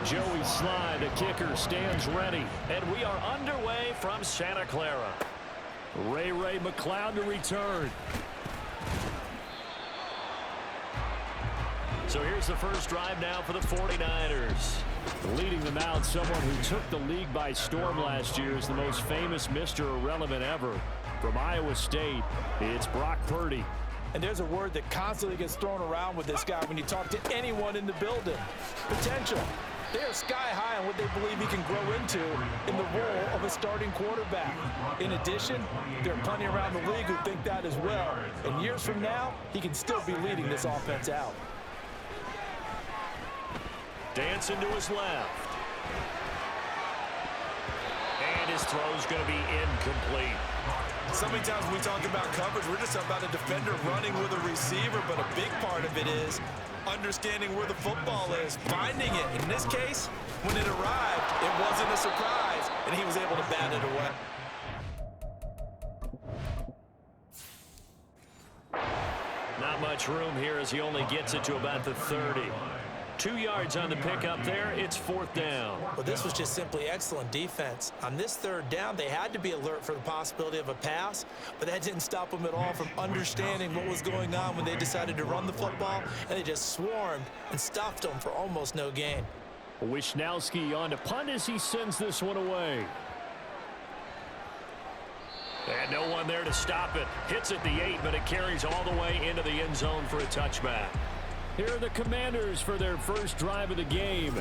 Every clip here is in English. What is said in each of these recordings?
Joey Sly, the kicker, stands ready. And we are underway from Santa Clara. Ray McCloud to return. So here's the first drive now for the 49ers. Leading them out, someone who took the league by storm last year is the most famous Mr. Irrelevant ever. From Iowa State, it's Brock Purdy. And there's a word that constantly gets thrown around with this guy when you talk to anyone in the building. Potential. They're sky high on what they believe he can grow into in the role of a starting quarterback. In addition, there are plenty around the league who think that as well. And years from now, he can still be leading this offense out. Dancing to his left. And his throw's going to be incomplete. So many times when we talk about coverage, we're just about a defender running with a receiver, but a big part of it is understanding where the football is, finding it. In this case, when it arrived, it wasn't a surprise, and he was able to bat it away. Not much room here as he only gets it to about the 30. 2 yards on the pickup there. It's 4th down. Well, this was just simply excellent defense. On this 3rd down, they had to be alert for the possibility of a pass, but that didn't stop them at all from understanding what was going on when they decided to run the football, and they just swarmed and stuffed them for almost no gain. Wisnowski on to punt as he sends this one away. And no one there to stop it. Hits at the 8, but it carries all the way into the end zone for a touchback. Here are the Commanders for their first drive of the game.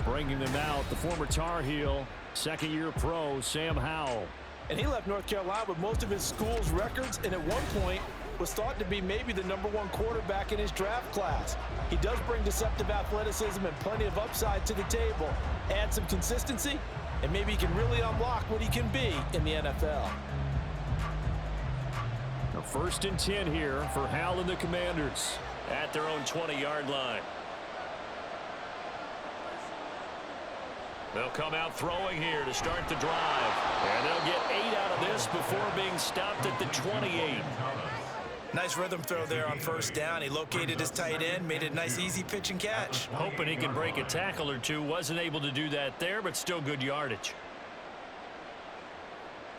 Bringing them out, the former Tar Heel, second-year pro, Sam Howell. And he left North Carolina with most of his school's records, and at one point was thought to be maybe the #1 quarterback in his draft class. He does bring deceptive athleticism and plenty of upside to the table. Add some consistency, and maybe he can really unlock what he can be in the NFL. A 1st and 10 here for Howell and the Commanders at their own 20-yard line. They'll come out throwing here to start the drive. And they'll get 8 out of this before being stopped at the 28. Nice rhythm throw there on 1st down. He located his tight end, made it a nice, easy pitch and catch. Hoping he can break a tackle or two. Wasn't able to do that there, but still good yardage.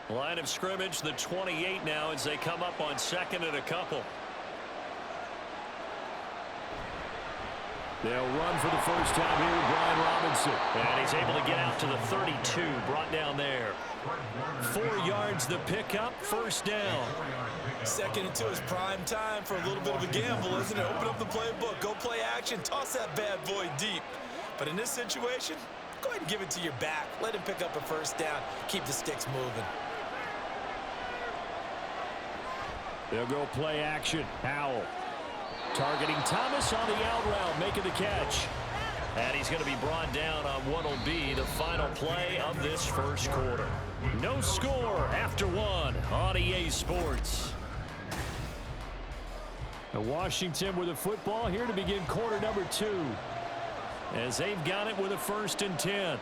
Line of scrimmage, the 28 now as they come up on 2nd and a couple. They'll run for the first time here with Brian Robinson. And he's able to get out to the 32, brought down there. 4 yards the pickup, 1st down. 2nd and 2 is prime time for a little bit of a gamble, isn't it? Open up the playbook, go play action, toss that bad boy deep. But in this situation, go ahead and give it to your back. Let him pick up a 1st down, keep the sticks moving. They'll go play action. Howell targeting Thomas on the out route, making the catch. And he's going to be brought down on what will be the final play of this first quarter. No score after 1 on EA Sports. Now Washington with the football here to begin quarter number 2. As they've got it with a 1st and 10.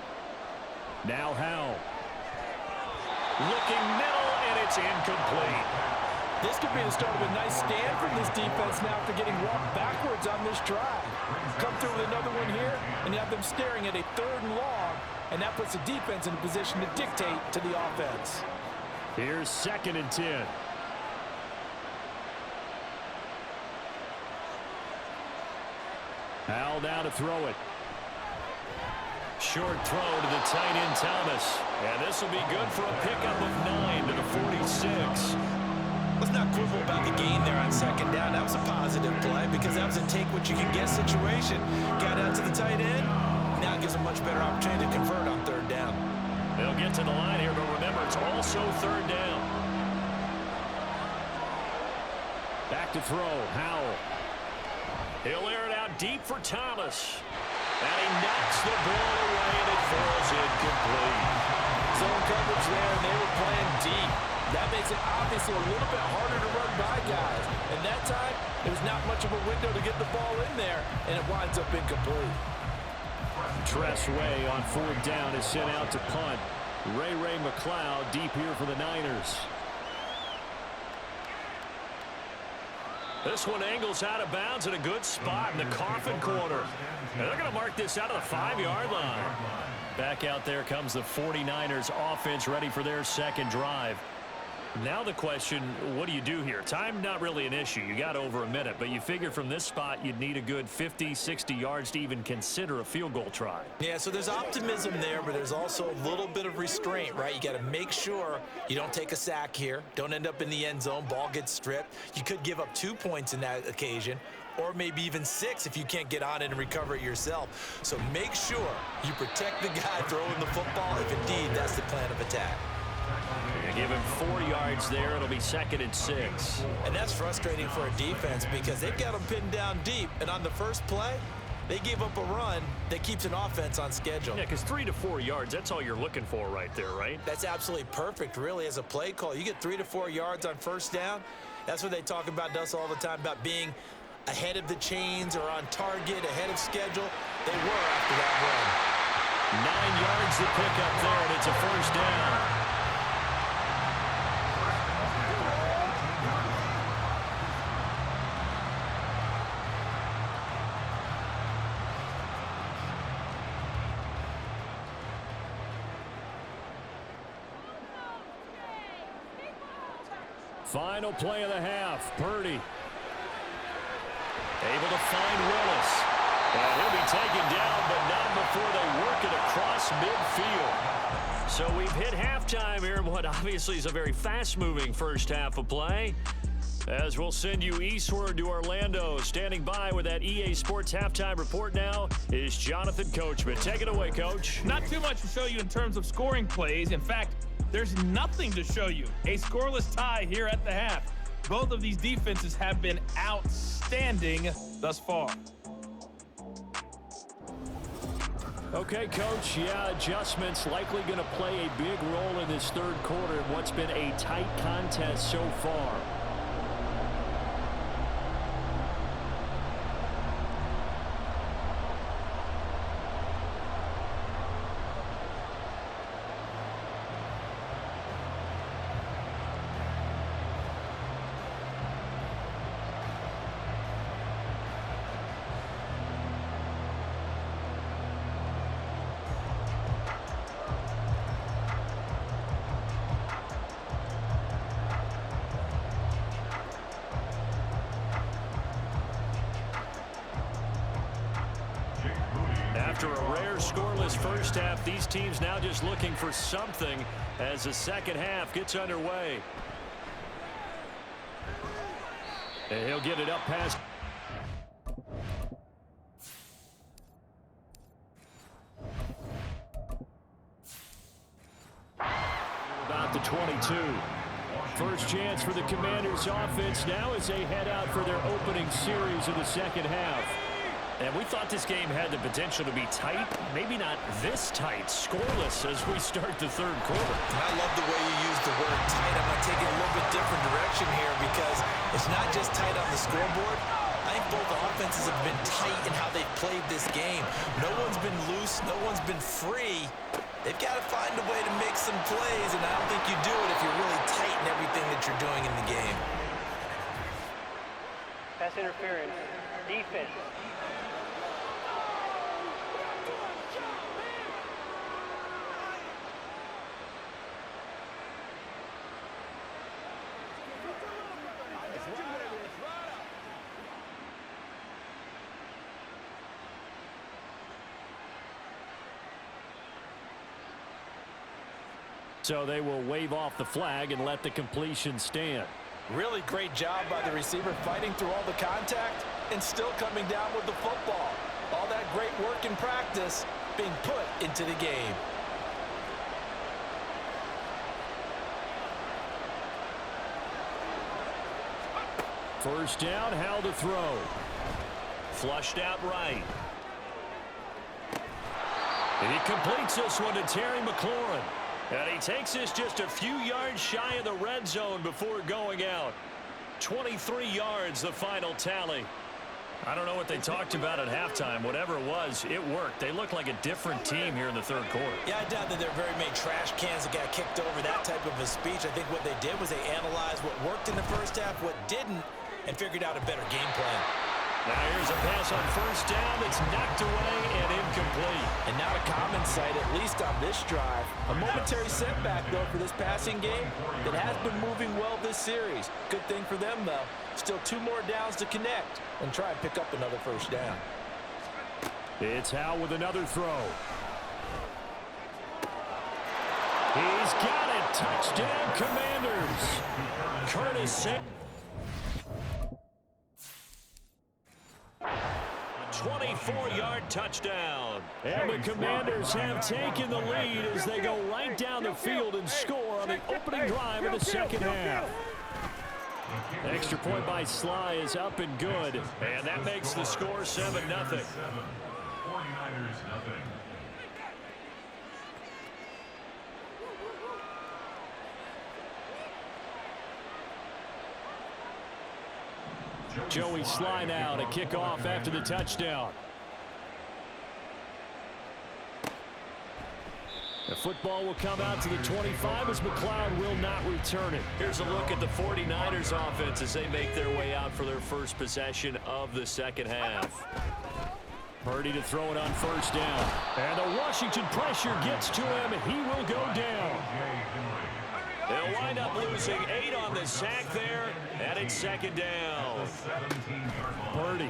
Now Howell. Looking middle, and it's incomplete. This could be the start of a nice stand from this defense now after getting walked backwards on this drive. Come through with another one here, and you have them staring at a 3rd and long, and that puts the defense in a position to dictate to the offense. Here's 2nd and 10. Howell now to throw it. Short throw to the tight end Thomas. And this will be good for a pickup of 9 to the 46. Let's not quibble about the gain there on 2nd down. That was a positive play because that was a take-what-you-can-get situation. Got out to the tight end. Now it gives a much better opportunity to convert on 3rd down. They'll get to the line here, but remember, it's also 3rd down. Back to throw, Howell. He'll air it out deep for Thomas. And he knocks the ball away, and it falls incomplete. Zone coverage there, and they were playing deep. That makes it obviously a little bit harder to run by guys. And that time, there was not much of a window to get the ball in there, and it winds up incomplete. Tress Way on 4th down is sent out to punt. Ray McCloud deep here for the Niners. This one angles out of bounds in a good spot in the coffin corner. And they're going to mark this out of the 5-yard line. Back out there comes the 49ers offense ready for their second drive. Now the question, what do you do here? Time not really an issue. You got over a minute, but you figure from this spot you'd need a good 50, 60 yards to even consider a field goal try. Yeah, so there's optimism there, but there's also a little bit of restraint, right? You got to make sure you don't take a sack here, don't end up in the end zone, ball gets stripped. You could give up 2 points in that occasion, or maybe even 6 if you can't get on it and recover it yourself. So make sure you protect the guy throwing the football if indeed that's the plan of attack. You give him 4 yards there. It'll be 2nd and 6. And that's frustrating for a defense because they've got them pinned down deep. And on the first play, they gave up a run that keeps an offense on schedule. Yeah, because 3 to 4 yards, that's all you're looking for right there, right? That's absolutely perfect, really, as a play call. You get 3 to 4 yards on first down. That's what they talk about us all the time, about being ahead of the chains or on target, ahead of schedule. They were after that run. 9 yards to pick up there, and it's a first down. Final play of the half. Purdy able to find Willis. And he'll be taken down, but not before they work it across midfield. So we've hit halftime here in what obviously is a very fast-moving first half of play. As we'll send you eastward to Orlando. Standing by with that EA Sports halftime report now is Jonathan Coachman. Take it away, Coach. Not too much to show you in terms of scoring plays. In fact, there's nothing to show you. A scoreless tie here at the half. Both of these defenses have been outstanding thus far. Okay, Coach. Yeah, adjustments likely going to play a big role in this third quarter in what's been a tight contest so far. After a rare scoreless first half, these teams now just looking for something as the second half gets underway. And he'll get it up past. About the 22. First chance for the Commanders offense now as they head out for their opening series of the second half. And we thought this game had the potential to be tight, maybe not this tight, scoreless as we start the third quarter. And I love the way you use the word tight. I'm going to take it a little bit different direction here because it's not just tight on the scoreboard. I think both offenses have been tight in how they've played this game. No one's been loose. No one's been free. They've got to find a way to make some plays, and I don't think you do it if you're really tight in everything that you're doing in the game. Pass interference. Defense. So they will wave off the flag and let the completion stand. Really great job by the receiver fighting through all the contact and still coming down with the football. All that great work in practice being put into the game. First down, Howell to throw. Flushed out right. And he completes this one to Terry McLaurin. And he takes this just a few yards shy of the red zone before going out. 23 yards, the final tally. I don't know what they talked about at halftime. Whatever it was, it worked. They look like a different team here in the third quarter. Yeah, I doubt that there are very many trash cans that got kicked over, that type of a speech. I think what they did was they analyzed what worked in the first half, what didn't, and figured out a better game plan. Now here's a pass on first down that's knocked away and incomplete. And not a common sight, at least on this drive. A momentary setback, though, for this passing game that has been moving well this series. Good thing for them, though. Still 2 more downs to connect and try and pick up another first down. It's Howell with another throw. He's got it. Touchdown, Commanders. Curtis Samuel. 24-yard touchdown. And the Commanders have taken the lead as they go right down the field and score on the opening drive of the second half. Extra point by Sly is up and good. And that makes the score 7-0. 49ers nothing. Joey Sly now to kick off after the touchdown. The football will come out to the 25 as McLeod will not return it. Here's a look at the 49ers offense as they make their way out for their first possession of the second half. Purdy to throw it on first down. And the Washington pressure gets to him. He will go down. They'll wind up losing 8 on the sack there, and it's second down. Purdy.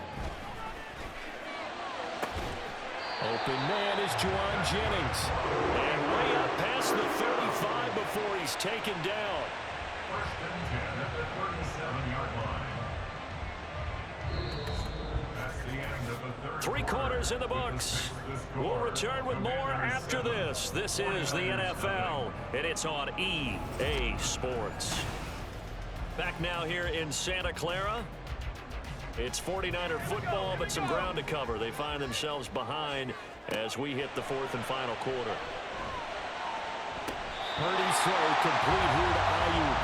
Open man is Juwan Jennings. And way up past the 35 before he's taken down. First and 10 at the 37-yard line. That's the end of the third. 3 quarters in the books. We'll return with more after this. This is the NFL, and it's on EA Sports. Back now here in Santa Clara. It's 49er football, but some ground to cover. They find themselves behind as we hit the 4th and final quarter. Purdy's throw complete here to Ayuk.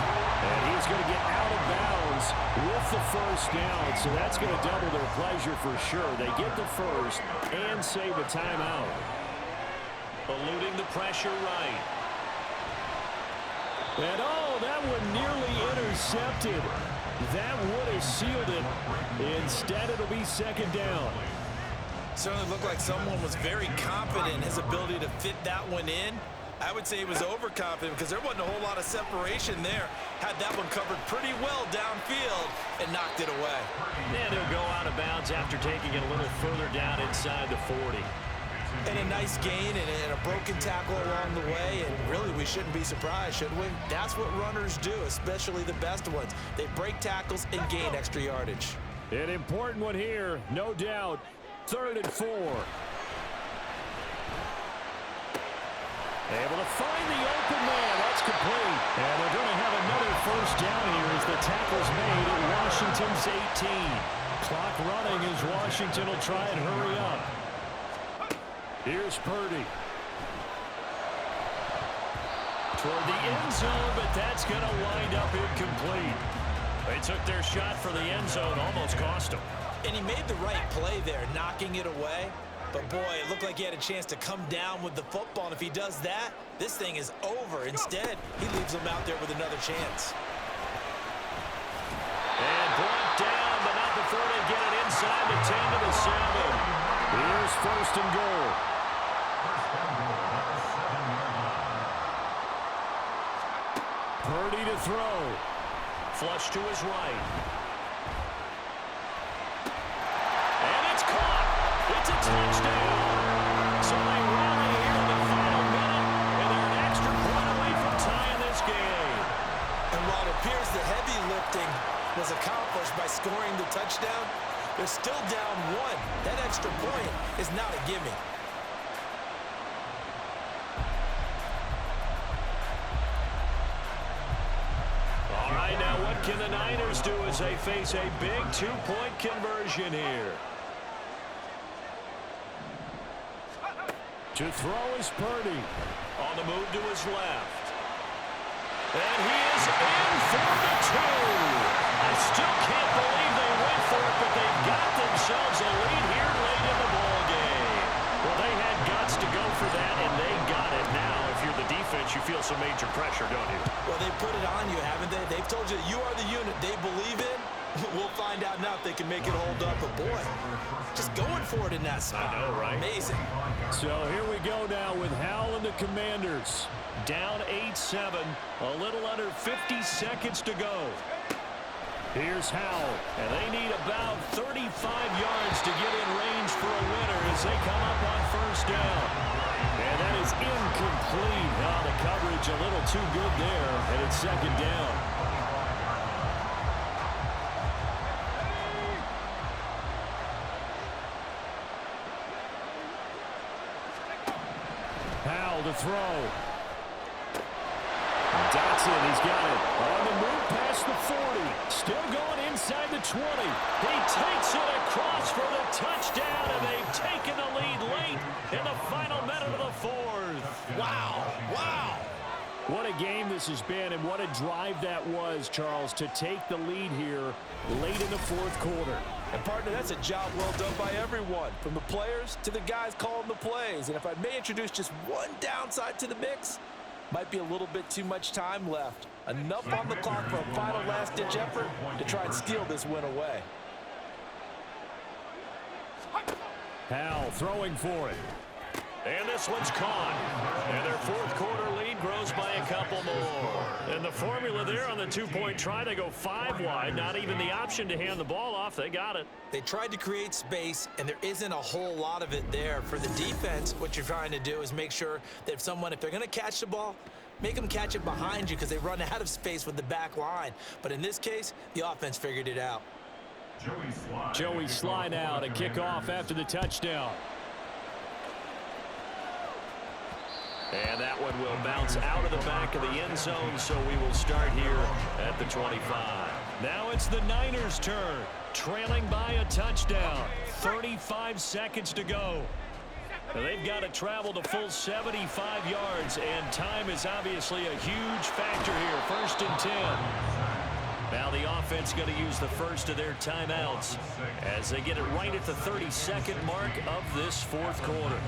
And he's going to get out of bounds with the first down. So that's going to double their pleasure for sure. They get the first and save a timeout. Eluding the pressure right. And oh, that one nearly intercepted. That would have sealed it. Instead, it'll be second down. Certainly looked like someone was very confident in his ability to fit that one in. I would say he was overconfident because there wasn't a whole lot of separation there. Had that one covered pretty well downfield and knocked it away. And he'll go out of bounds after taking it a little further down inside the 40. And a nice gain and a broken tackle along the way. And really, we shouldn't be surprised, should we? That's what runners do, especially the best ones. They break tackles and gain extra yardage. An important one here, no doubt. 3rd and 4. Able to find the open man. That's complete. And they're going to have another first down here as the tackle's made at Washington's 18. Clock running as Washington will try and hurry up. Here's Purdy. Toward the end zone, but that's going to wind up incomplete. They took their shot for the end zone, almost cost them. And he made the right play there, knocking it away. But, boy, it looked like he had a chance to come down with the football. And if he does that, this thing is over. Instead, he leaves him out there with another chance. And brought down, but not before they get it inside the 10 to the 7. Here's first and goal. Purdy to throw. Flush to his right. And it's caught. It's a touchdown. So they rally here in the final minute, and they're an extra point away from tying this game. And while it appears the heavy lifting was accomplished by scoring the touchdown, they're still down 1. That extra point is not a gimme. All right, now what can the Niners do as they face a big 2-point conversion here? To throw is Purdy. On the move to his left. And he is in for the 2. I still can't believe they went for it, but they've got themselves a lead here late in the ballgame. Well, they had guts to go for that, and they got it. Now, if you're the defense, you feel some major pressure, don't you? Well, they put it on you, haven't they? They've told you that you are the unit they believe in, We'll find out now if they can make it hold up. But, boy, just going for it in that spot. I know, right? Amazing. So here we go now with Howell and the Commanders. Down 8-7, a little under 50 seconds to go. Here's Howell, and they need about 35 yards to get in range for a winner as they come up on first down. And that is incomplete. Oh, the coverage a little too good there, and it's second down. Howell to throw. Dotson, he's got it. On the move past the 40. Still going inside the 20. He takes it across for the touchdown, and they've taken the lead late in the final minute of the fourth. Wow. Wow. What a game this has been, and what a drive that was, Charles, to take the lead here late in the fourth quarter. And, partner, that's a job well done by everyone, from the players to the guys calling the plays. And if I may introduce just one downside to the mix, might be a little bit too much time left. Enough on the clock for a final last-ditch effort to try and steal this win away. Howell throwing for it. And this one's caught. And their fourth quarter lead grows by a couple more. And the formula there on the two-point try, they go 5 wide. Not even the option to hand the ball off. They got it. They tried to create space, and there isn't a whole lot of it there. For the defense, what you're trying to do is make sure that if they're going to catch the ball, make them catch it behind you because they run out of space with the back line. But in this case, the offense figured it out. Joey Slye now to kick off after the touchdown. And that one will bounce out of the back of the end zone, so we will start here at the 25. Now it's the Niners' turn, trailing by a touchdown. 35 seconds to go. They've got to travel the full 75 yards, and time is obviously a huge factor here. 1st and 10. Now the offense going to use the first of their timeouts as they get it right at the 32nd mark of this fourth quarter.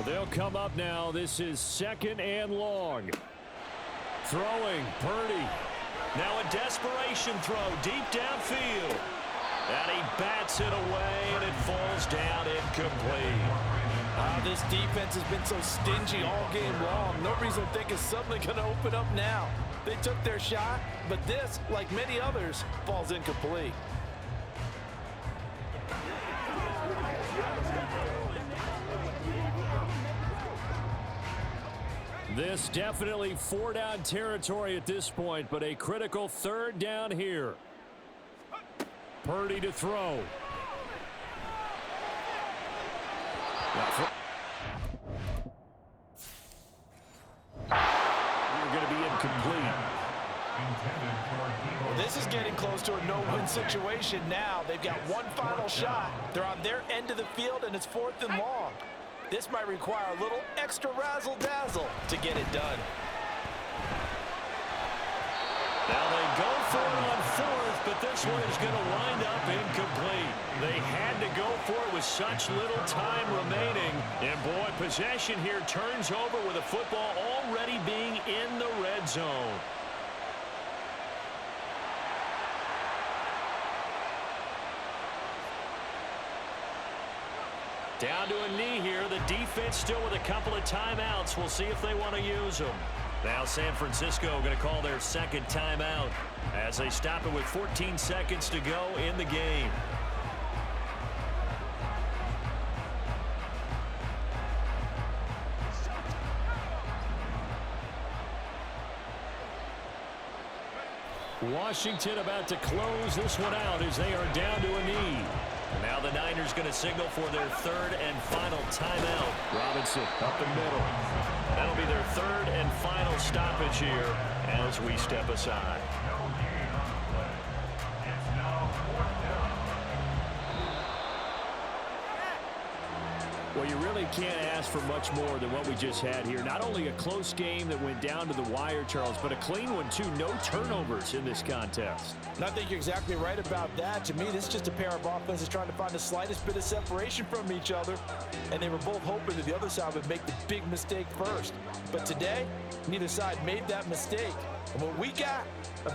They'll come up now. This is 2nd and long. Throwing, Purdy. Now a desperation throw deep downfield. And he bats it away, and it falls down incomplete. This defense has been so stingy all game long. No reason to think it's suddenly going to open up now. They took their shot, but this, like many others, falls incomplete. This definitely 4-down territory at this point, but a critical 3rd down here. Purdy to throw. You're going to be incomplete. Well, this is getting close to a no-win situation now. They've got one final shot. They're on their end of the field, and it's 4th and long. This might require a little extra razzle-dazzle to get it done. Now they go for it on 4th, but this one is going to wind up incomplete. They had to go for it with such little time remaining. And, boy, possession here turns over with the football already being in the red zone. Down to a knee here. The defense still with a couple of timeouts. We'll see if they want to use them. Now San Francisco going to call their 2nd timeout as they stop it with 14 seconds to go in the game. Washington about to close this one out as they are down to a knee. Now the Niners going to signal for their 3rd and final timeout. Robinson up the middle. That'll be their 3rd and final stoppage here as we step aside. Well, you really can't ask for much more than what we just had here. Not only a close game that went down to the wire, Charles, but a clean one, too. No turnovers in this contest. And I think you're exactly right about that. To me, this is just a pair of offenses trying to find the slightest bit of separation from each other. And they were both hoping that the other side would make the big mistake first. But today, neither side made that mistake. And what we got, a